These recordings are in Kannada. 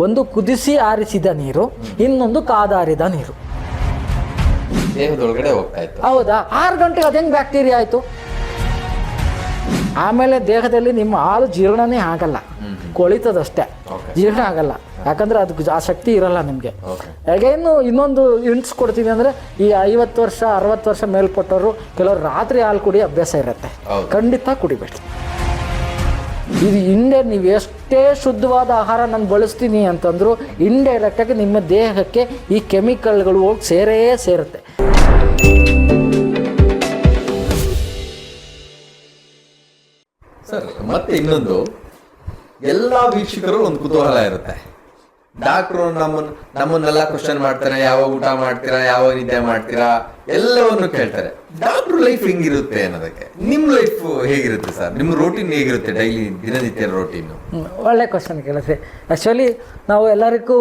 ಒಂದು ಕುದಿಸಿ ಆರಿಸಿದ ನೀರು, ಇನ್ನೊಂದು ಕಾದಾರಿದ ನೀರು. ದೇಹದೊಳಗಡೆ ಹೋಗ್ತಾ ಇತ್ತು. ಹೌದಾ? 6 ಗಂಟೆಗೆ ಅದು ಹೆಂಗೆ ಬ್ಯಾಕ್ಟೀರಿಯಾ ಆಯಿತು? ಆಮೇಲೆ ದೇಹದಲ್ಲಿ ನಿಮ್ಮ ಹಾಲು ಜೀರ್ಣನೇ ಆಗಲ್ಲ, ಕೊಳಿತದಷ್ಟೇ, ಜೀರ್ಣ ಆಗಲ್ಲ. ಯಾಕಂದರೆ ಅದಕ್ಕೆ ಆ ಶಕ್ತಿ ಇರಲ್ಲ ನಿಮಗೆ. ಹಾಗೇನು ಇನ್ನೊಂದು ಹಿಂಟ್ಸ್ ಕೊಡ್ತೀನಿ ಅಂದರೆ, ಈ 50 ವರ್ಷ 60 ವರ್ಷ ಮೇಲ್ಪಟ್ಟವರು ಕೆಲವರು ರಾತ್ರಿ ಹಾಲು ಕುಡಿಯೋ ಅಭ್ಯಾಸ ಇರುತ್ತೆ, ಖಂಡಿತ ಕುಡಿಬೇಡಿ. ಇದು ನೀವು ಎಷ್ಟೇ ಶುದ್ಧವಾದ ಆಹಾರ ನಾನು ಬಳಸ್ತೀನಿ ಅಂತಂದ್ರು ಇಂಡೈರೆಕ್ಟಾಗಿ ನಿಮ್ಮ ದೇಹಕ್ಕೆ ಈ ಕೆಮಿಕಲ್ಗಳು ಹೋಗಿ ಸೇರುತ್ತೆ. ಸರ್, ಮತ್ತೆ ಇನ್ನೊಂದು, ಎಲ್ಲ ವೀಕ್ಷಕರು ಒಂದು ಕುತೂಹಲ ಇರುತ್ತೆ. ಡಾಕ್ಟ್ರು ನಮ್ಮನ್ನೆಲ್ಲ ಕ್ವಶನ್ ಮಾಡ್ತಾರೆ, ಯಾವಾಗ ಊಟ ಮಾಡ್ತೀರಾ, ಯಾವಾಗ ನಿದ್ದೆ ಮಾಡ್ತೀರಾ, ಎಲ್ಲವನ್ನು ಕೇಳ್ತಾರೆ. ಡಾಕ್ಟ್ರು ಲೈಫ್ ಹೆಂಗಿರುತ್ತೆ ಅನ್ನೋದಕ್ಕೆ ನಿಮ್ಮ ಲೈಫ್ ಹೇಗಿರುತ್ತೆ ಸರ್? ನಿಮ್ಮ ರೋಟೀನ್ ಹೇಗಿರುತ್ತೆ, ಡೈಲಿ ದಿನನಿತ್ಯ ರೋಟೀನು? ಒಳ್ಳೆ ಕ್ವಶನ್ ಕೇಳಿದ್ರಿ. ಆ್ಯಕ್ಚುಲಿ ನಾವು ಎಲ್ಲರಿಗೂ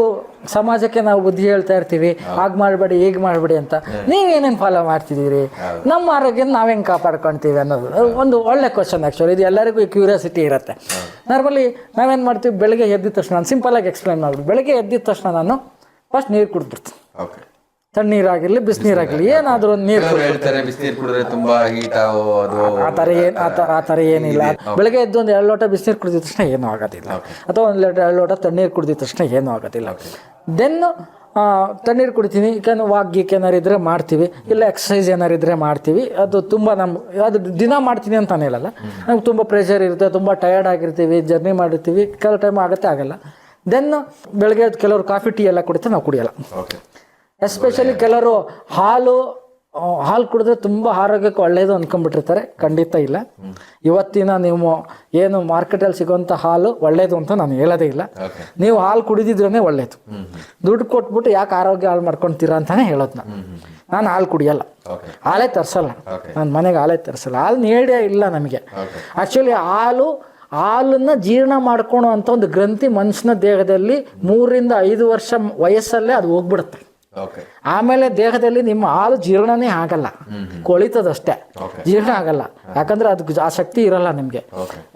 ಸಮಾಜಕ್ಕೆ ನಾವು ಬುದ್ಧಿ ಹೇಳ್ತಾ ಇರ್ತೀವಿ, ಹಾಗೆ ಮಾಡಬೇಡಿ ಹೀಗೆ ಮಾಡಬೇಡಿ ಅಂತ. ನೀವೇನೇನು ಫಾಲೋ ಮಾಡ್ತಿದ್ದೀರಿ, ನಮ್ಮ ಆರೋಗ್ಯ ನಾವು ಹೆಂಗೆ ಕಾಪಾಡ್ಕೊಳ್ತೀವಿ ಅನ್ನೋದು ಒಂದು ಒಳ್ಳೆ ಕ್ವಶನ್. ಆ್ಯಕ್ಚುಲಿ ಇದು ಎಲ್ಲರಿಗೂ ಕ್ಯೂರಿಯಾಸಿಟಿ ಇರುತ್ತೆ. ನಾರ್ಮಲಿ ನಾವೇನು ಮಾಡ್ತೀವಿ, ಬೆಳಗ್ಗೆ ಎದ್ದಿದ ತಕ್ಷಣ ನಾನು ಸಿಂಪಲಾಗಿ ಎಕ್ಸ್ಪ್ಲೈನ್ ಮಾಡ್ಬಿಟ್ಟು, ಬೆಳಗ್ಗೆ ಎದ್ದಿದ ತಕ್ಷಣ ನಾನು ಫಸ್ಟ್ ನೀರು ಕುಡಿದ್ಬಿಡ್ತೀನಿ. ತಣ್ಣೀರಾಗಿರಲಿ ಬಿಸಿನೀರಾಗಿರಲಿ ಏನಾದರೂ ಒಂದು ನೀರು ಕುಡಿದ್ರೆ ತುಂಬಾ ಹೀಟ್ ಆ ಥರ ಏನಿಲ್ಲ. ಬೆಳಗ್ಗೆ ಎದ್ದು ಒಂದು 2 ಲೋಟ ಬಿಸಿನೀರು ಕುಡಿದ ತಕ್ಷಣ ಏನೂ ಆಗೋದಿಲ್ಲ, ಅಥವಾ 2 ಲೋಟ ತಣ್ಣೀರು ಕುಡಿದ ತಕ್ಷಣ ಏನೂ ಆಗೋದಿಲ್ಲ. ದೆನ್ ತಣ್ಣೀರು ಕುಡಿತೀನಿ. ವಾಕ್ ಗೀಕ್ ಏನಾರು ಇದ್ದರೆ ಮಾಡ್ತೀವಿ, ಇಲ್ಲ ಎಕ್ಸಸೈಸ್ ಏನಾರು ಇದ್ದರೆ ಮಾಡ್ತೀವಿ. ಅದು ತುಂಬ ಅದು ದಿನ ಮಾಡ್ತೀನಿ ಅಂತಾನೆ ಹೇಳಲ್ಲ. ನಮ್ಗೆ ತುಂಬ ಪ್ರೆಷರ್ ಇರುತ್ತೆ, ತುಂಬ ಟಯರ್ಡ್ ಆಗಿರ್ತೀವಿ, ಜರ್ನಿ ಮಾಡಿರ್ತೀವಿ, ಕೆಲವು ಟೈಮ್ ಆಗಲ್ಲ. ದೆನ್ ಬೆಳಗ್ಗೆ ಕೆಲವರು ಕಾಫಿ ಟೀ ಎಲ್ಲ ಕುಡಿತಾರೆ, ನಾವು ಕುಡಿಯೋಲ್ಲ. ಎಸ್ಪೆಷಲಿ ಕೆಲವರು ಹಾಲು ಕುಡಿದ್ರೆ ತುಂಬ ಆರೋಗ್ಯಕ್ಕೆ ಒಳ್ಳೆಯದು ಅಂದ್ಕೊಂಡ್ಬಿಟ್ಟಿರ್ತಾರೆ. ಖಂಡಿತ ಇಲ್ಲ. ಇವತ್ತಿನ ನೀವು ಏನು ಮಾರ್ಕೆಟಲ್ಲಿ ಸಿಗೋಂಥ ಹಾಲು ಒಳ್ಳೆಯದು ಅಂತ ನಾನು ಹೇಳೋದೇ ಇಲ್ಲ. ನೀವು ಹಾಲು ಕುಡಿದಿದ್ರೇ ಒಳ್ಳೆಯದು. ದುಡ್ಡು ಕೊಟ್ಬಿಟ್ಟು ಯಾಕೆ ಆರೋಗ್ಯ ಹಾಳು ಮಾಡ್ಕೊತೀರಾ ಅಂತಾನೆ ಹೇಳೋದು. ನಾನು ಹಾಲು ಕುಡಿಯಲ್ಲ, ಹಾಲೇ ತರಿಸಲ್ಲ, ನನ್ನ ಮನೆಗೆ ಹಾಲೇ ತರಿಸಲ್ಲ. ಹಾಲು ನೀಡೇ ಇಲ್ಲ ನಮಗೆ. ಆ್ಯಕ್ಚುಲಿ ಹಾಲನ್ನು ಜೀರ್ಣ ಮಾಡ್ಕೊಳೋ ಅಂತ ಒಂದು ಗ್ರಂಥಿ ಮನುಷ್ಯನ ದೇಹದಲ್ಲಿ 3 ರಿಂದ 5 ವರ್ಷ ವಯಸ್ಸಲ್ಲೇ ಅದು ಹೋಗ್ಬಿಡುತ್ತೆ. ಆಮೇಲೆ ದೇಹದಲ್ಲಿ ನಿಮ್ಮ ಹಾಲು ಜೀರ್ಣನೇ ಆಗಲ್ಲ, ಕೊಳಿತದಷ್ಟೇ, ಜೀರ್ಣ ಆಗಲ್ಲ. ಯಾಕಂದ್ರೆ ಅದಕ್ಕೆ ಆ ಶಕ್ತಿ ಇರಲ್ಲ ನಿಮಗೆ.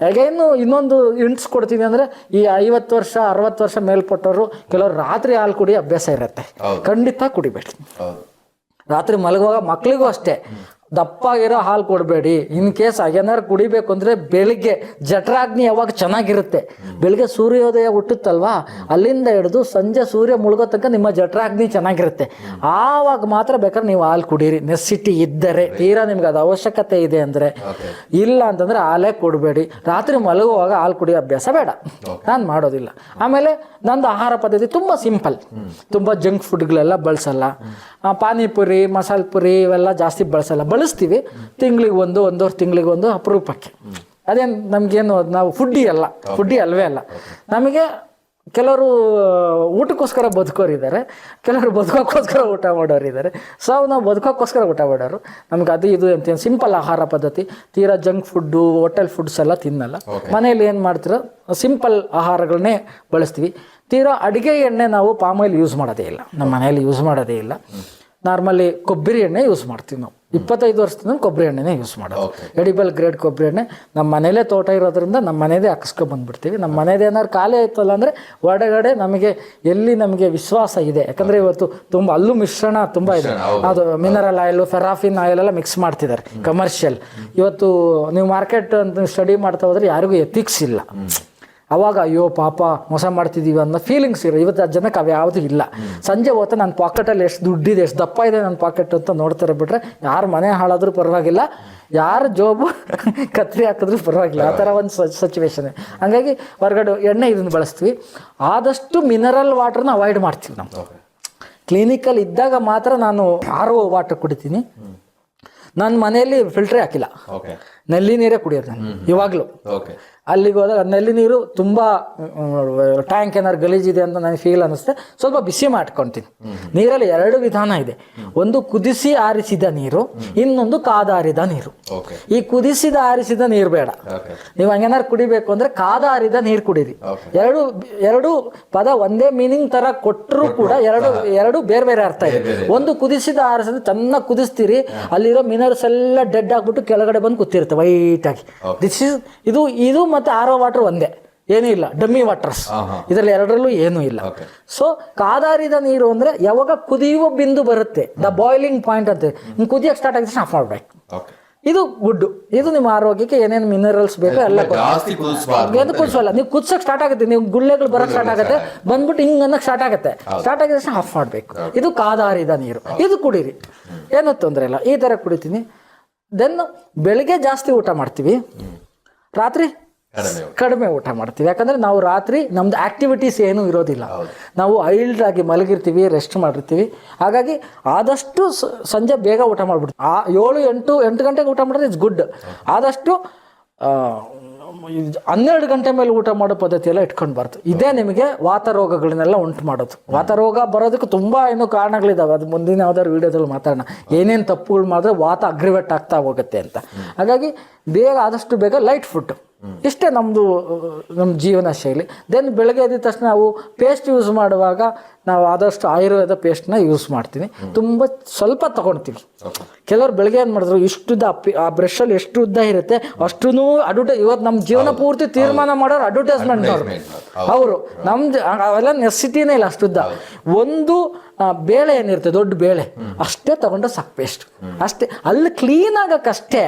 ಹಾಗೇನು ಇನ್ನೊಂದು ಹಿಂಟ್ಸ್ ಕೊಡ್ತೀನಿ ಅಂದರೆ, ಈ 50 ವರ್ಷ 60 ವರ್ಷ ಮೇಲ್ಪಟ್ಟವರು ಕೆಲವರು ರಾತ್ರಿ ಹಾಲು ಕುಡಿಯೋ ಅಭ್ಯಾಸ ಇರುತ್ತೆ, ಖಂಡಿತ ಕುಡಿಬೇಡಿ. ರಾತ್ರಿ ಮಲಗುವಾಗ ಮಕ್ಕಳಿಗೂ ಅಷ್ಟೇ ದಪ್ಪಾಗಿರೋ ಹಾಲು ಕೊಡಬೇಡಿ. ಇನ್ ಕೇಸ್ ಏನಾರು ಕುಡಿಬೇಕು ಅಂದರೆ ಬೆಳಿಗ್ಗೆ ಜಠರಾಗ್ನಿ ಯಾವಾಗ ಚೆನ್ನಾಗಿರುತ್ತೆ, ಬೆಳಿಗ್ಗೆ ಸೂರ್ಯೋದಯ ಹುಟ್ಟುತ್ತಲ್ವಾ, ಅಲ್ಲಿಂದ ಹಿಡಿದು ಸಂಜೆ ಸೂರ್ಯ ಮುಳುಗೋ ತನಕ ನಿಮ್ಮ ಜಠರಾಗ್ನಿ ಚೆನ್ನಾಗಿರುತ್ತೆ. ಆವಾಗ ಮಾತ್ರ ಬೇಕಾದ್ರೆ ನೀವು ಹಾಲು ಕುಡೀರಿ, ನೆಸಿಟಿ ಇದ್ದರೆ. ತೀರಾ ನಿಮ್ಗೆ ಅದು ಅವಶ್ಯಕತೆ ಇದೆ ಅಂದರೆ. ಇಲ್ಲ ಅಂತಂದರೆ ಹಾಲೇ ಕೊಡಬೇಡಿ. ರಾತ್ರಿ ಮಲಗುವಾಗ ಹಾಲು ಕುಡಿಯೋ ಅಭ್ಯಾಸ ಬೇಡ, ನಾನು ಮಾಡೋದಿಲ್ಲ. ಆಮೇಲೆ ನಂದು ಆಹಾರ ಪದ್ಧತಿ ತುಂಬ ಸಿಂಪಲ್, ತುಂಬ ಜಂಕ್ ಫುಡ್ಗಳೆಲ್ಲ ಬಳಸಲ್ಲ. ಪಾನಿಪುರಿ ಮಸಾಲೆ ಪುರಿ ಇವೆಲ್ಲ ಜಾಸ್ತಿ ಬಳಸ್ತೀವಿ. ತಿಂಗಳಿಗೆ ಒಂದೂವರೆ ತಿಂಗಳಿಗೆ ಒಂದು ಅಪರೂಪಕ್ಕೆ. ಅದೇನು ನಮಗೇನು, ನಾವು ಫುಡ್ಡಿ ಅಲ್ವೇ ಅಲ್ಲ. ನಮಗೆ ಕೆಲವರು ಊಟಕ್ಕೋಸ್ಕರ ಬದುಕೋರಿದ್ದಾರೆ, ಕೆಲವರು ಬದುಕೋಕ್ಕೋಸ್ಕರ ಊಟ ಮಾಡೋರಿದ್ದಾರೆ. ನಾವು ಬದುಕೋಕ್ಕೋಸ್ಕರ ಊಟ ಮಾಡೋರು. ನಮ್ಗೆ ಅದು ಇದು ಅಂತ ಸಿಂಪಲ್ ಆಹಾರ ಪದ್ಧತಿ. ತೀರಾ ಜಂಕ್ ಫುಡ್ಡು ಹೋಟೆಲ್ ಫುಡ್ಸ್ ಎಲ್ಲ ತಿನ್ನಲ್ಲ. ಮನೇಲಿ ಏನು ಮಾಡ್ತೀರೋ ಸಿಂಪಲ್ ಆಹಾರಗಳನ್ನೇ ಬಳಸ್ತೀವಿ. ತೀರಾ ಅಡುಗೆ ಎಣ್ಣೆ ನಾವು ಪಾಮಾಯಿಲ್ ಯೂಸ್ ಮಾಡೋದೇ ಇಲ್ಲ, ನಮ್ಮ ಮನೆಯಲ್ಲಿ ಯೂಸ್ ಮಾಡೋದೇ ಇಲ್ಲ. ನಾರ್ಮಲಿ ಕೊಬ್ಬರಿ ಎಣ್ಣೆ ಯೂಸ್ ಮಾಡ್ತೀವಿ ನಾವು. 25 ವರ್ಷದಿಂದ ಕೊಬ್ಬರಿ ಎಣ್ಣೆನೇ ಯೂಸ್ ಮಾಡೋದು. ಎಡಿಬಲ್ ಗ್ರೇಡ್ ಕೊಬ್ಬರಿ ಎಣ್ಣೆ. ನಮ್ಮ ಮನೇಲೇ ತೋಟ ಇರೋದ್ರಿಂದ ನಮ್ಮ ಮನೆಯದೇ ಹಾಕಿಸ್ಕೊಂಡ್ಬಂದ್ಬಿಡ್ತೀವಿ. ನಮ್ಮ ಮನೇದು ಏನಾದ್ರು ಖಾಲಿ ಆಯ್ತಲ್ಲ ಅಂದರೆ ಹೊರಗಡೆ ನಮಗೆ ವಿಶ್ವಾಸ ಇದೆ. ಯಾಕಂದರೆ ಇವತ್ತು ತುಂಬ ಅಲ್ಲೂ ಮಿಶ್ರಣ ತುಂಬ ಇದೆ. ಅದು ಮಿನರಲ್ ಆಯಿಲು, ಫೆರಾಫಿನ್ ಆಯಿಲ್ ಎಲ್ಲ ಮಿಕ್ಸ್ ಮಾಡ್ತಿದ್ದಾರೆ ಕಮರ್ಷಿಯಲ್. ಇವತ್ತು ನೀವು ಮಾರ್ಕೆಟ್ ಅಂತ ಸ್ಟಡಿ ಮಾಡ್ತಾ ಹೋದರೆ ಯಾರಿಗೂ ಎಥಿಕ್ಸ್ ಇಲ್ಲ. ಅವಾಗ ಅಯ್ಯೋ ಪಾಪ ಮೋಸ ಮಾಡ್ತಿದ್ದೀವಿ ಅನ್ನೋ ಫೀಲಿಂಗ್ಸ್ ಇರೋ. ಇವತ್ತು ಆ ಜನಕ್ಕೆ ಅವು ಯಾವುದೂ ಇಲ್ಲ. ಸಂಜೆ ಹೊತ್ತು ನನ್ನ ಪಾಕೆಟಲ್ಲಿ ಎಷ್ಟು ದುಡ್ಡಿದೆ, ಎಷ್ಟು ದಪ್ಪ ಇದೆ ನನ್ನ ಪಾಕೆಟ್ ಅಂತ ನೋಡ್ತಾರೆ ಬಿಟ್ರೆ, ಯಾರು ಮನೆ ಹಾಳಾದ್ರೂ ಪರವಾಗಿಲ್ಲ, ಯಾರು ಜೋಬು ಕತ್ರಿ ಹಾಕಿದ್ರೂ ಪರವಾಗಿಲ್ಲ. ಆ ಥರ ಒಂದು ಸಿಚುವೇಶನ್. ಹಂಗಾಗಿ ಹೊರಗಡೆ ಎಣ್ಣೆ ಇದನ್ನು ಬಳಸ್ತೀವಿ. ಆದಷ್ಟು ಮಿನರಲ್ ವಾಟರ್ನ ಅವಾಯ್ಡ್ ಮಾಡ್ತೀವಿ ನಾವು. ಕ್ಲಿನಿಕಲ್ಲಿ ಇದ್ದಾಗ ಮಾತ್ರ ನಾನು RO ವಾಟರ್ ಕುಡಿತೀನಿ. ನನ್ನ ಮನೆಯಲ್ಲಿ ಫಿಲ್ಟ್ರೇ ಹಾಕಿಲ್ಲ, ನಲ್ಲಿ ನೀರೇ ಕುಡಿಯೋದು ನಾನು ಇವಾಗಲೂ. ಅಲ್ಲಿಗೆ ಹೋದಾಗ ನಲ್ಲಿ ನೀರು ತುಂಬ ಟ್ಯಾಂಕ್ ಏನಾದ್ರು ಗಲೀಜಿದೆ ಅಂತ ನನಗೆ ಫೀಲ್ ಅನ್ನಿಸುತ್ತೆ, ಸ್ವಲ್ಪ ಬಿಸಿ ಮಾಡ್ಕೊತೀನಿ. ನೀರಲ್ಲಿ 2 ವಿಧಾನ ಇದೆ. ಒಂದು ಕುದಿಸಿ ಆರಿಸಿದ ನೀರು, ಇನ್ನೊಂದು ಕಾದಾರಿದ ನೀರು. ಈ ಕುದಿಸಿದ ಆರಿಸಿದ ನೀರು ಬೇಡ. ನೀವು ಹಂಗೇನಾರು ಕುಡಿಬೇಕು ಅಂದರೆ ಕಾದಾರಿದ ನೀರು ಕುಡೀರಿ. ಎರಡು ಪದ ಒಂದೇ ಮೀನಿಂಗ್ ಥರ ಕೊಟ್ಟರು ಕೂಡ ಎರಡು ಬೇರೆ ಬೇರೆ ಅರ್ಥ ಇದೆ. ಒಂದು ಕುದಿಸಿದ ಆರಿಸಿದ ಚೆನ್ನಾಗಿ ಕುದಿಸ್ತೀರಿ, ಅಲ್ಲಿರೋ ಮಿನರಲ್ಸ್ ಎಲ್ಲ ಡೆಡ್ ಆಗಿಬಿಟ್ಟು ಕೆಳಗಡೆ ಬಂದು ಕೂತಿರುತ್ತೆ ವೈಟಾಗಿ. ಇದು ಮತ್ತು RO ವಾಟರ್ ಒಂದೇ. ಏನೂ ಇಲ್ಲ, ಡಮ್ಮಿ ವಾಟರ್ಸ್ ಇದರಲ್ಲಿ ಎರಡರಲ್ಲೂ ಏನೂ ಇಲ್ಲ. ಸೊ ಕಾದಾರಿದ ನೀರು ಅಂದರೆ ಯಾವಾಗ ಕುದಿಯುವ ಬಿಂದು ಬರುತ್ತೆ, ದ ಬಾಯ್ಲಿಂಗ್ ಪಾಯಿಂಟ್ ಅಂತ, ಕುದಿಯೋಕ್ಕೆ ಸ್ಟಾರ್ಟ್ ಆಗಿದ್ರೆ ಆಫ್ ಮಾಡಬೇಕು. ಇದು ಗುಡ್ಡು. ಇದು ನಿಮ್ಮ ಆರೋಗ್ಯಕ್ಕೆ ಏನೇನು ಮಿನರಲ್ಸ್ ಬೇಕು ಎಲ್ಲ ಏನು ಕುದಿಸೋಲ್ಲ. ನೀವು ಕುದಿಸೋಕೆ ಸ್ಟಾರ್ಟ್ ಆಗುತ್ತೆ, ನೀವು ಗುಳ್ಳೆಗಳು ಬರೋಕ್ಕೆ ಸ್ಟಾರ್ಟ್ ಆಗುತ್ತೆ, ಬಂದ್ಬಿಟ್ಟು ಹಿಂಗೆ ಅನ್ನೋಕ್ಕೆ ಸ್ಟಾರ್ಟ್ ಆಗುತ್ತೆ. ಸ್ಟಾರ್ಟ್ ಆಗಿದ್ರೆ ಆಫ್ ಮಾಡಬೇಕು. ಇದು ಕಾದಾರಿದ ನೀರು, ಇದು ಕುಡೀರಿ, ಏನೂ ತೊಂದರೆ ಇಲ್ಲ. ಈ ಥರ ಕುಡಿತೀನಿ. ದೆನ್ ಬೆಳಗ್ಗೆ ಜಾಸ್ತಿ ಊಟ ಮಾಡ್ತೀವಿ, ರಾತ್ರಿ ಕಡಿಮೆ ಊಟ ಮಾಡ್ತೀವಿ. ಯಾಕಂದರೆ ನಾವು ರಾತ್ರಿ ನಮ್ದು ಆ್ಯಕ್ಟಿವಿಟೀಸ್ ಏನೂ ಇರೋದಿಲ್ಲ, ನಾವು ಐಲ್ಡ್ ಆಗಿ ಮಲಗಿರ್ತೀವಿ, ರೆಸ್ಟ್ ಮಾಡಿರ್ತೀವಿ. ಹಾಗಾಗಿ ಆದಷ್ಟು ಸಂಜೆ ಬೇಗ ಊಟ ಮಾಡಿಬಿಡ್ತೀವಿ. 7-8 ಗಂಟೆಗೆ ಊಟ ಮಾಡಿದ್ರೆ ಇಟ್ಸ್ ಗುಡ್. ಆದಷ್ಟು 12 ಗಂಟೆ ಮೇಲೆ ಊಟ ಮಾಡೋ ಪದ್ಧತಿ ಎಲ್ಲ ಇಟ್ಕೊಂಡ್ಬಾರ್ದು. ಇದೇ ನಿಮಗೆ ವಾತ ರೋಗಗಳನ್ನೆಲ್ಲ ಉಂಟು ಮಾಡೋದು. ವಾತ ರೋಗ ಬರೋದಕ್ಕೆ ತುಂಬ ಏನೋ ಕಾರಣಗಳಿದ್ದಾವೆ, ಅದು ಮುಂದಿನ ಯಾವ್ದಾದ್ರು ವೀಡಿಯೋದಲ್ಲಿ ಮಾತಾಡೋಣ. ಏನೇನು ತಪ್ಪುಗಳು ಮಾಡಿದ್ರೆ ವಾತ ಅಗ್ರಿವೇಟ್ ಆಗ್ತಾ ಹೋಗುತ್ತೆ ಅಂತ. ಹಾಗಾಗಿ ಆದಷ್ಟು ಬೇಗ ಲೈಟ್ ಫುಡ್, ಇಷ್ಟೇ ನಮ್ಮ ಜೀವನ ಶೈಲಿ. ದೆನ್ ಬೆಳಗ್ಗೆ ಎದ್ದ ತಕ್ಷಣ ನಾವು ಪೇಸ್ಟ್ ಯೂಸ್ ಮಾಡುವಾಗ ನಾವು ಆದಷ್ಟು ಆಯುರ್ವೇದ ಪೇಸ್ಟ್ನ ಯೂಸ್ ಮಾಡ್ತೀನಿ. ತುಂಬ ಸ್ವಲ್ಪ ತೊಗೊಳ್ತೀವಿ. ಕೆಲವರು ಬೆಳಗ್ಗೆ ಏನು ಮಾಡಿದ್ರು, ಇಷ್ಟುದ್ದ ಆ ಬ್ರಷಲ್ಲಿ ಎಷ್ಟು ಉದ್ದ ಇರುತ್ತೆ ಅಷ್ಟೂ ಇವತ್ತು ನಮ್ಮ ಜೀವನ ಪೂರ್ತಿ ತೀರ್ಮಾನ ಮಾಡೋರು ಅಡ್ವರ್ಟೈಸ್ಮೆಂಟ್ ಅವರು. ನಮ್ದು ಅವೆಲ್ಲ ನೆಸಿಟಿನೇ ಇಲ್ಲ ಅಷ್ಟುದ್ದ. ಒಂದು ಬೇಳೆ ಏನಿರುತ್ತೆ, ದೊಡ್ಡ ಬೇಳೆ ಅಷ್ಟೇ ತಗೊಂಡ್ರೆ ಸಾಕು ಪೇಸ್ಟ್, ಅಷ್ಟೇ. ಅಲ್ಲಿ ಕ್ಲೀನ್ ಆಗಕ್ಕಷ್ಟೇ,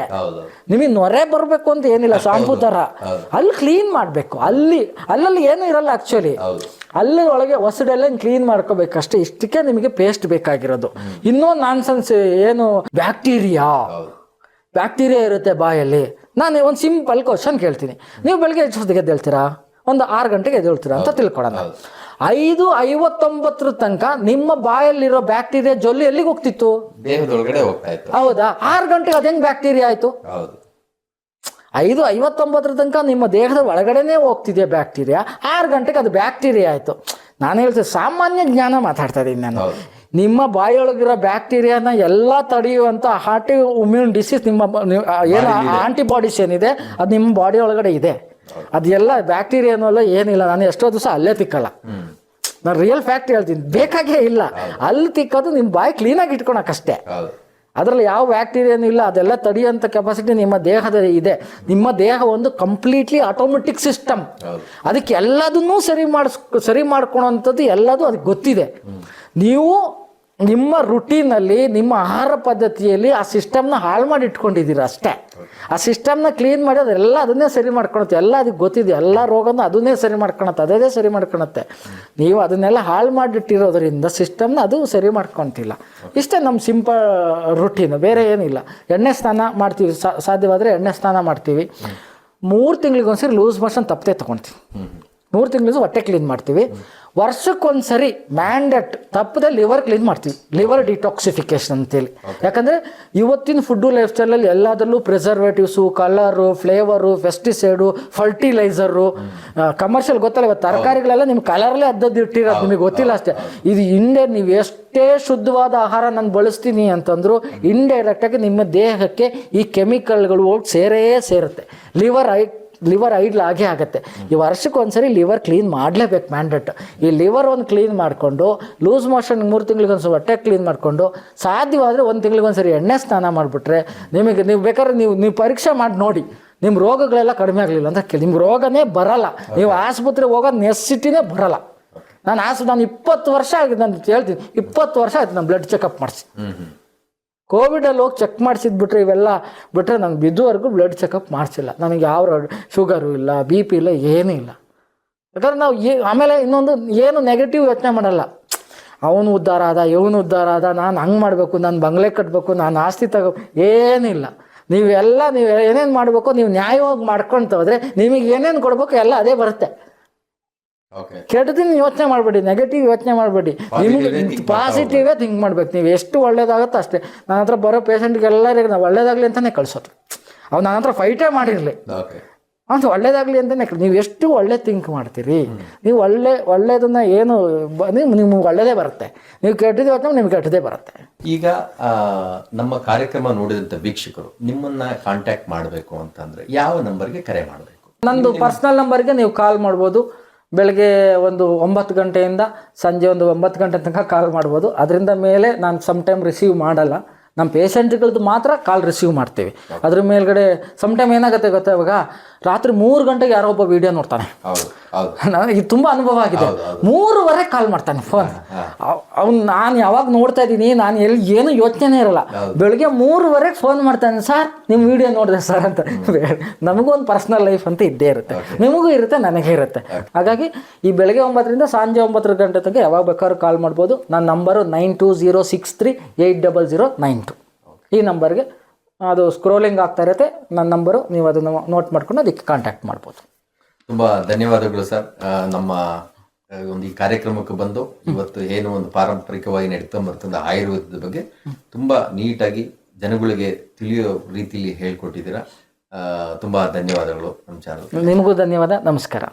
ನಿಮಗೆ ನೊರೆ ಬರಬೇಕು ಅಂತ ಏನಿಲ್ಲ, ಶಾಂಪೂ ಥರ ಅಲ್ಲಿ ಕ್ಲೀನ್ ಮಾಡಬೇಕು. ಅಲ್ಲಲ್ಲಿ ಏನೂ ಇರಲ್ಲ ಆ್ಯಕ್ಚುಲಿ, ಅಲ್ಲಿ ಒಳಗೆ ಹೊಸಡೆಲ್ಲ ಕ್ಲೀನ್ ಮಾಡ್ಕೋಬೇಕಷ್ಟೇ. ಇಷ್ಟಕ್ಕೆ ನಿಮಗೆ ಪೇಸ್ಟ್ ಬೇಕಾಗಿರೋದು. ಇನ್ನೊಂದು ನಾನ್ಸೆನ್ಸ್ ಏನು, ಬ್ಯಾಕ್ಟೀರಿಯಾ ಇರುತ್ತೆ ಬಾಯಲ್ಲಿ. ನಾನು ಒಂದು ಸಿಂಪಲ್ ಕ್ವಶನ್ ಕೇಳ್ತೀನಿ, ನೀವು ಬೆಳಗ್ಗೆ ಎಷ್ಟೊತ್ತಿಗೆ ಎದ್ದೇಳ್ತೀರಾ? ಒಂದು 6 ಗಂಟೆಗೆ ಎದ್ದೇಳ್ತೀರಾ ಅಂತ ತಿಳ್ಕೊಳ್ಳೋಣ. 5:59 ತನಕ ನಿಮ್ಮ ಬಾಯಲ್ಲಿರೋ ಬ್ಯಾಕ್ಟೀರಿಯಾ ಜೊಲ್ಲು ಎಲ್ಲಿಗೆ ಹೋಗ್ತಿತ್ತು? ದೇಹದೊಳಗಡೆ ಹೋಗ್ತಾ ಇತ್ತು. ಹೌದಾ? 6 ಗಂಟೆಗೆ ಅದೇಂಗ್ ಬ್ಯಾಕ್ಟೀರಿಯಾ ಆಯ್ತು? 5:59 ತನಕ ನಿಮ್ಮ ದೇಹದ ಒಳಗಡೆನೆ ಹೋಗ್ತಿದೆ ಬ್ಯಾಕ್ಟೀರಿಯಾ, 6 ಗಂಟೆಗೆ ಅದು ಬ್ಯಾಕ್ಟೀರಿಯಾ ಆಯ್ತು. ನಾನು ಹೇಳ್ತೀನಿ, ಸಾಮಾನ್ಯ ಜ್ಞಾನ ಮಾತಾಡ್ತಾ ಇದ್ದೀನಿ ನಾನು. ನಿಮ್ಮ ಬಾಯಿಯೊಳಗಿರೋ ಬ್ಯಾಕ್ಟೀರಿಯಾನ ಎಲ್ಲ ತಡೆಯುವಂಥ ಹಾರ್ಟ್ ಇಮ್ಯೂನ್ ಡಿಸೀಸ್, ನಿಮ್ಮ ಏನು ಆಂಟಿಬಾಡೀಸ್ ಏನಿದೆ ಅದು ನಿಮ್ಮ ಬಾಡಿ ಒಳಗಡೆ ಇದೆ. ಅದೆಲ್ಲ ಬ್ಯಾಕ್ಟೀರಿಯಾನಲ್ಲ ಏನಿಲ್ಲ. ನಾನು ಎಷ್ಟೋ ದಿವಸ ಅಲ್ಲೇ ತಿಕ್ಕಲ್ಲ, ನಾನು ರಿಯಲ್ ಫ್ಯಾಕ್ಟ್ ಹೇಳ್ತೀನಿ, ಬೇಕಾಗೇ ಇಲ್ಲ. ಅಲ್ಲಿ ತಿಕ್ಕೋದು ನಿಮ್ಮ ಬಾಯಿ ಕ್ಲೀನಾಗಿ ಇಟ್ಕೊಳಕ್ಕಷ್ಟೇ. ಅದರಲ್ಲಿ ಯಾವ ಬ್ಯಾಕ್ಟೀರಿಯಾನು ಇಲ್ಲ. ಅದೆಲ್ಲ ತಡೆಯುವಂಥ ಕೆಪಾಸಿಟಿ ನಿಮ್ಮ ದೇಹದ ಇದೆ. ನಿಮ್ಮ ದೇಹ ಒಂದು ಕಂಪ್ಲೀಟ್ಲಿ ಆಟೋಮೆಟಿಕ್ ಸಿಸ್ಟಮ್. ಅದಕ್ಕೆ ಎಲ್ಲದನ್ನೂ ಸರಿ ಮಾಡ್ಕೊಳೋಂಥದ್ದು ಎಲ್ಲದೂ ಅದಕ್ಕೆ ಗೊತ್ತಿದೆ. ನೀವು ನಿಮ್ಮ ರುಟೀನಲ್ಲಿ, ನಿಮ್ಮ ಆಹಾರ ಪದ್ಧತಿಯಲ್ಲಿ ಆ ಸಿಸ್ಟಮ್ನ ಹಾಳು ಮಾಡಿ ಇಟ್ಕೊಂಡಿದ್ದೀರ ಅಷ್ಟೇ. ಆ ಸಿಸ್ಟಮ್ನ ಕ್ಲೀನ್ ಮಾಡಿ ಅದೆಲ್ಲ ಅದನ್ನೇ ಸರಿ ಮಾಡ್ಕೊಳುತ್ತೆ. ಎಲ್ಲ ಅದಕ್ಕೆ ಗೊತ್ತಿದೆ, ಎಲ್ಲ ರೋಗನ ಅದನ್ನೇ ಸರಿ ಮಾಡ್ಕೊಳತ್ತೆ, ಅದೇ ಸರಿ ಮಾಡ್ಕೊಳತ್ತೆ. ನೀವು ಅದನ್ನೆಲ್ಲ ಹಾಳು ಮಾಡಿಟ್ಟಿರೋದ್ರಿಂದ ಸಿಸ್ಟಮ್ನ ಅದು ಸರಿ ಮಾಡ್ಕೊತಿಲ್ಲ. ಇಷ್ಟೇ ನಮ್ಮ ಸಿಂಪಲ್ ರುಟೀನು, ಬೇರೆ ಏನಿಲ್ಲ. ಎಣ್ಣೆ ಸ್ನಾನ ಮಾಡ್ತೀವಿ, ಸಾಧ್ಯವಾದರೆ ಎಣ್ಣೆ ಸ್ನಾನ ಮಾಡ್ತೀವಿ. 3 ತಿಂಗಳಿಗೊಂದ್ಸರಿ ಲೂಸ್ ಮೋಷನ್ ತಪ್ಪದೆ ತೊಗೊಳ್ತೀವಿ. 3 ತಿಂಗಳಿಗೆ ಹೊಟ್ಟೆ ಕ್ಲೀನ್ ಮಾಡ್ತೀವಿ. ವರ್ಷಕ್ಕೊಂದ್ಸರಿ ಮ್ಯಾಂಡೇಟ್ ತಪ್ಪದೆ ಲಿವರ್ ಕ್ಲೀನ್ ಮಾಡ್ತೀವಿ, ಲಿವರ್ ಡಿಟಾಕ್ಸಿಫಿಕೇಶನ್ ಅಂತೇಳಿ. ಯಾಕಂದರೆ ಇವತ್ತಿನ ಫುಡ್ಡು ಲೈಫ್ ಸ್ಟೈಲಲ್ಲಿ ಎಲ್ಲದರಲ್ಲೂ preservatives, colour, flavour, pesticide, fertiliser, commercial ಗೊತ್ತಲ್ಲ. ಇವತ್ತು ತರಕಾರಿಗಳೆಲ್ಲ ನಿಮ್ಮ ಕಲರ್ಲೇ ಅದ್ದದ್ದು ಇಟ್ಟಿರೋದು ನಿಮಗೆ ಗೊತ್ತಿಲ್ಲ ಅಷ್ಟೇ. ಇದು ನೀವು ಎಷ್ಟೇ ಶುದ್ಧವಾದ ಆಹಾರ ನಾನು ಬಳಸ್ತೀನಿ ಅಂತಂದ್ರು ಇಂಡೈರೆಕ್ಟಾಗಿ ನಿಮ್ಮ ದೇಹಕ್ಕೆ ಈ ಕೆಮಿಕಲ್ಗಳು ಹೋಗಿ ಸೇರುತ್ತೆ. ಲಿವರ್ ಐಡ್ಲ್ ಆಗೇ ಆಗುತ್ತೆ. ಈ ವರ್ಷಕ್ಕೊಂದ್ಸರಿ ಲಿವರ್ ಕ್ಲೀನ್ ಮಾಡಲೇಬೇಕು, ಮ್ಯಾಂಡೇಟ್. ಈ ಲಿವರ್ ಒಂದು ಕ್ಲೀನ್ ಮಾಡಿಕೊಂಡು, ಲೂಸ್ ಮೋಷನ್ 3 ತಿಂಗಳಿಗೊಂದ್ಸರಿ ಹೊಟ್ಟೆ ಕ್ಲೀನ್ ಮಾಡಿಕೊಂಡು, ಸಾಧ್ಯವಾದರೆ 1 ತಿಂಗಳಿಗೊಂದ್ಸರಿ ಎಣ್ಣೆ ಸ್ನಾನ ಮಾಡಿಬಿಟ್ರೆ ನಿಮಗೆ, ನೀವು ಬೇಕಾದ್ರೆ ನೀವು ಪರೀಕ್ಷೆ ಮಾಡಿ ನೋಡಿ, ನಿಮ್ಮ ರೋಗಗಳೆಲ್ಲ ಕಡಿಮೆ ಆಗಲಿಲ್ಲ ಅಂತ ನಿಮ್ಮ ರೋಗನೇ ಬರಲ್ಲ. ನೀವು ಆಸ್ಪತ್ರೆಗೆ ಹೋಗೋದು ನೆಸಿಟಿನೇ ಬರಲ್ಲ. ನಾನು 20 ವರ್ಷ ಆಗಿದೆ, ನಾನು ಹೇಳ್ತೀನಿ, 20 ವರ್ಷ ಆಯ್ತು ನಾನು ಬ್ಲಡ್ ಚೆಕಪ್ ಮಾಡಿಸಿ. ಕೋವಿಡಲ್ಲಿ ಹೋಗಿ ಚೆಕ್ ಮಾಡಿಸಿದ್ಬಿಟ್ರೆ ಇವೆಲ್ಲ ಬಿಟ್ಟರೆ ನನಗೆ ಇದುವರೆಗೂ ಬ್ಲಡ್ ಚೆಕಪ್ ಮಾಡಿಸಿಲ್ಲ. ನನಗೆ ಯಾವ ಶುಗರು ಇಲ್ಲ, BP ಇಲ್ಲ, ಏನೂ ಇಲ್ಲ. ಯಾಕಂದ್ರೆ ನಾವು ಆಮೇಲೆ ಇನ್ನೊಂದು ಏನು ನೆಗೆಟಿವ್ ಯೋಚನೆ ಮಾಡಲ್ಲ. ಅವನು ಉದ್ಧಾರ ಆದ, ಇವನು ಉದ್ಧಾರ ಆದ, ನಾನು ಹಂಗೆ ಮಾಡಬೇಕು, ನಾನು ಬಂಗ್ಲೆ ಕಟ್ಟಬೇಕು, ನಾನು ಆಸ್ತಿ ಏನಿಲ್ಲ. ನೀವು ಏನೇನು ಮಾಡಬೇಕು, ನೀವು ನ್ಯಾಯವಾಗಿ ಮಾಡ್ಕೊಳ್ತಾ ಹೋದರೆ ನಿಮಗೆ ಏನೇನು ಕೊಡಬೇಕು ಎಲ್ಲ ಅದೇ ಬರುತ್ತೆ. ಕೆಟ್ಟದಿನ ಯೋಚನೆ ಮಾಡಬೇಡಿ, ನೆಗೆಟಿವ್ ಯೋಚನೆ ಮಾಡಬೇಡಿ, ನಿಮ್ಗೆ ಪಾಸಿಟಿವೇ ಥಿಂಕ್ ಮಾಡ್ಬೇಕು. ನೀವು ಎಷ್ಟು ಒಳ್ಳೇದಾಗುತ್ತೋ ಅಷ್ಟೇ. ನನ್ನ ಹತ್ರ ಬರೋ ಪೇಷಂಟ್ಗೆಲ್ಲರಿಗೆ ನಾವು ಒಳ್ಳೇದಾಗಲಿ ಅಂತಲೇ ಕಳಿಸೋದು. ಅವ್ನು ನನ್ನ ಹತ್ರ ಫೈಟೇ ಮಾಡಿರಲಿ, ಅಂತ ಒಳ್ಳೇದಾಗಲಿ ಅಂತಲೇ. ನೀವು ಎಷ್ಟು ಒಳ್ಳೆ ಥಿಂಕ್ ಮಾಡ್ತೀರಿ, ನೀವು ಒಳ್ಳೇದನ್ನ ಏನು ನಿಮ್ಗೆ ಒಳ್ಳೇದೇ ಬರುತ್ತೆ. ನೀವು ಕೆಟ್ಟದ್ದು ಯೋಚನೆ ನಿಮ್ಗೆ ಕೆಟ್ಟದೇ ಬರುತ್ತೆ. ಈಗ ನಮ್ಮ ಕಾರ್ಯಕ್ರಮ ನೋಡಿದಂಥ ವೀಕ್ಷಕರು ನಿಮ್ಮನ್ನ ಕಾಂಟ್ಯಾಕ್ಟ್ ಮಾಡಬೇಕು ಅಂತಂದ್ರೆ ಯಾವ ನಂಬರ್ಗೆ ಕರೆ ಮಾಡಬೇಕು? ನಂದು ಪರ್ಸ್ನಲ್ ನಂಬರ್ಗೆ ನೀವು ಕಾಲ್ ಮಾಡ್ಬೋದು. ಬೆಳಗ್ಗೆ ಒಂದು 9 ಗಂಟೆಯಿಂದ ಸಂಜೆ ಒಂದು 9 ಗಂಟೆ ತನಕ ಕಾಲ್ ಮಾಡ್ಬೋದು. ಅದರಿಂದ ಮೇಲೆ ನಾನು ಸಮ್ ಟೈಮ್ ರಿಸೀವ್ ಮಾಡಲ್ಲ. ನಮ್ಮ ಪೇಷಂಟ್ಗಳದ್ದು ಮಾತ್ರ ಕಾಲ್ ರಿಸೀವ್ ಮಾಡ್ತೀವಿ. ಅದ್ರ ಮೇಲ್ಗಡೆ ಟೈಮ್ ಏನಾಗುತ್ತೆ ಗೊತ್ತಾ, ಇವಾಗ ರಾತ್ರಿ 3 ಗಂಟೆಗೆ ಯಾರೋ ಒಬ್ಬ ವಿಡಿಯೋ ನೋಡ್ತಾನೆ. ನನಗೆ ತುಂಬ ಅನುಭವ ಆಗಿದೆ. 3 ಕಾಲ್ ಮಾಡ್ತಾನೆ ಫೋನ್. ಅವ್ನು ನಾನು ಯಾವಾಗ ನೋಡ್ತಾ ಇದ್ದೀನಿ, ನಾನು ಏನು ಯೋಚನೆ ಇರಲ್ಲ. ಬೆಳಗ್ಗೆ 3 ಫೋನ್ ಮಾಡ್ತಾನೆ, ಸರ್ ನಿಮ್ಮ ವಿಡಿಯೋ ನೋಡಿದೆ ಸರ್ ಅಂತ. ನಮಗೂ ಒಂದು ಪರ್ಸ್ನಲ್ ಲೈಫ್ ಅಂತ ಇದ್ದೇ ಇರುತ್ತೆ, ನಿಮಗೂ ಇರುತ್ತೆ, ನನಗೆ ಇರುತ್ತೆ. ಹಾಗಾಗಿ ಈ ಬೆಳಗ್ಗೆ 9ರಿಂದ ಸಂಜೆ 9 ಗಂಟೆ ತನಕ ಯಾವಾಗ ಬೇಕಾದ್ರೂ ಕಾಲ್ ಮಾಡ್ಬೋದು. ನನ್ನ ನಂಬರು 9206380092. ಈ ನಂಬರ್ಗೆ ಅದು ಸ್ಕ್ರೋಲಿಂಗ್ ಆಗ್ತಾ ಇರುತ್ತೆ ನನ್ನ ನಂಬರು. ನೀವು ಅದನ್ನು ನೋಟ್ ಮಾಡ್ಕೊಂಡು ಅದಕ್ಕೆ ಕಾಂಟ್ಯಾಕ್ಟ್ ಮಾಡ್ಬೋದು. ತುಂಬ ಧನ್ಯವಾದಗಳು ಸರ್. ನಮ್ಮ ಒಂದು ಈ ಕಾರ್ಯಕ್ರಮಕ್ಕೆ ಬಂದು ಇವತ್ತು ಏನು ಒಂದು ಪಾರಂಪರಿಕವಾಗಿ ನಡೀತಾ ಬರ್ತಂದ ಆಯುರ್ವೇದದ ಬಗ್ಗೆ ತುಂಬ ನೀಟಾಗಿ ಜನಗಳಿಗೆ ತಿಳಿಯೋ ರೀತಿಯಲ್ಲಿ ಹೇಳ್ಕೊಟ್ಟಿದ್ದೀರಾ. ತುಂಬ ಧನ್ಯವಾದಗಳು ನಮ್ಮ ಚಾನಲ್. ನಿಮಗೂ ಧನ್ಯವಾದ. ನಮಸ್ಕಾರ.